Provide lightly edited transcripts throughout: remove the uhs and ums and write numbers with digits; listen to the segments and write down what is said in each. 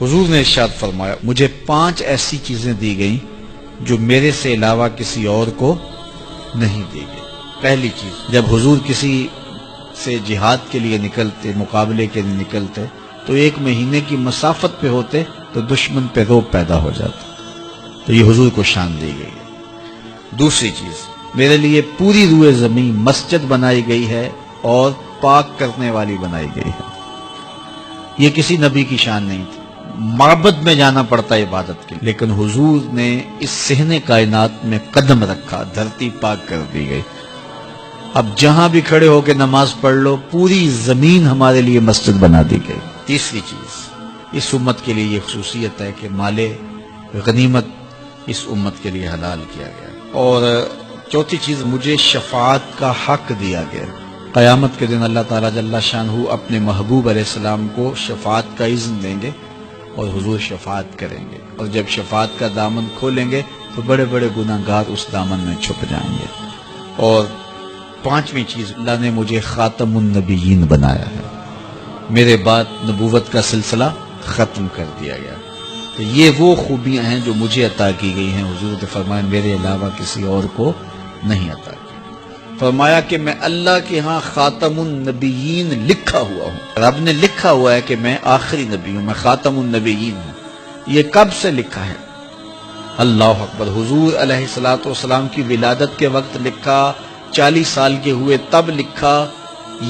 حضور نے ارشاد فرمایا مجھے 5 ایسی چیزیں دی گئیں جو میرے سے علاوہ کسی اور کو نہیں دی گئی۔ پہلی چیز، جب حضور کسی سے جہاد کے لیے نکلتے، مقابلے کے لیے نکلتے تو 1 مہینے کی مسافت پہ ہوتے تو دشمن پہ رعب پیدا ہو جاتا، تو یہ حضور کو شان دی گئی ہے۔ دوسری چیز، میرے لیے پوری روئے زمین مسجد بنائی گئی ہے اور پاک کرنے والی بنائی گئی ہے۔ یہ کسی نبی کی شان نہیں تھی، معبد میں جانا پڑتا عبادت کے، لیکن حضور نے اس صحن کائنات میں قدم رکھا، دھرتی پاک کر دی گئی۔ اب جہاں بھی کھڑے ہو کے نماز پڑھ لو، پوری زمین ہمارے لیے مسجد بنا دی گئی۔ تیسری چیز، اس امت کے لیے یہ خصوصیت ہے کہ مال غنیمت اس امت کے لیے حلال کیا گیا۔ اور چوتھی چیز، مجھے شفاعت کا حق دیا گیا۔ قیامت کے دن اللہ تعالیٰ جل شانہ اپنے محبوب علیہ السلام کو شفاعت کا اذن دیں گے اور حضور شفاعت کریں گے، اور جب شفاعت کا دامن کھولیں گے تو بڑے بڑے گناہگار اس دامن میں چھپ جائیں گے۔ اور 5ویں چیز، اللہ نے مجھے خاتم النبیین بنایا ہے، میرے بعد نبوت کا سلسلہ ختم کر دیا گیا۔ تو یہ وہ خوبیاں ہیں جو مجھے عطا کی گئی ہیں، حضور نے فرمایا میرے علاوہ کسی اور کو نہیں عطا کی۔ فرمایا کہ میں اللہ کے ہاں خاتم النبیین لکھا ہوا ہوں، رب نے لکھا ہوا ہے کہ میں آخری نبی ہوں، میں خاتم النبیین ہوں۔ یہ کب سے لکھا ہے؟ اللہ اکبر، حضور علیہ الصلوۃ والسلام کی ولادت کے وقت لکھا، 40 سال کے ہوئے تب لکھا،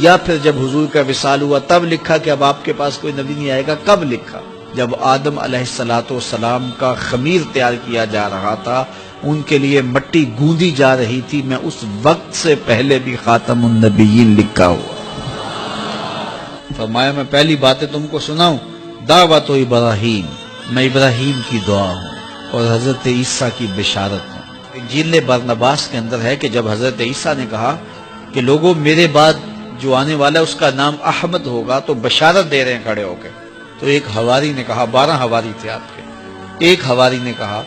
یا پھر جب حضور کا وصال ہوا تب لکھا کہ اب آپ کے پاس کوئی نبی نہیں آئے گا؟ کب لکھا؟ جب آدم علیہ الصلوۃ والسلام کا خمیر تیار کیا جا رہا تھا، ان کے لیے مٹی گوندی جا رہی تھی، میں اس وقت سے پہلے بھی خاتم النبیین لکھا ہوا۔ فرمایا میں پہلی باتیں تم کو سناؤں، دعوت ابراہیم، میں ابراہیم کی دعا ہوں اور حضرت عیسیٰ کی بشارت ہوں۔ انجیل برنباس کے اندر ہے کہ جب حضرت عیسیٰ نے کہا کہ لوگوں میرے بعد جو آنے والا ہے اس کا نام احمد ہوگا، تو بشارت دے رہے ہیں کھڑے ہو کے، تو ایک حواری نے کہا، 12 حواری تھے آپ کے، ایک حواری نے کہا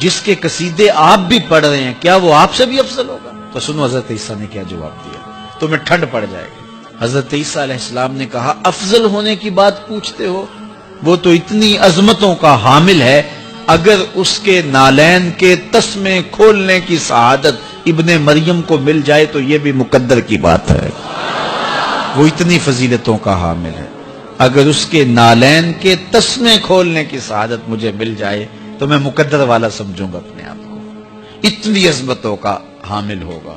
جس کے قصیدے آپ بھی پڑھ رہے ہیں کیا وہ آپ سے بھی افضل ہوگا؟ تو سنو حضرت عیسیٰ نے کیا جواب دیا، تمہیں ٹھنڈ پڑ جائے گی۔ حضرت عیسیٰ علیہ السلام نے کہا افضل ہونے کی بات پوچھتے ہو، وہ تو اتنی عظمتوں کا حامل ہے، اگر اس کے نالین کے تسمے کھولنے کی سعادت ابن مریم کو مل جائے تو یہ بھی مقدر کی بات ہے، وہ اتنی فضیلتوں کا حامل ہے۔ اگر اس کے نالین کے تسمے کھولنے کی سعادت مجھے مل جائے تو میں مقدر والا سمجھوں گا اپنے آپ کو، اتنی عظمتوں کا حامل ہوگا۔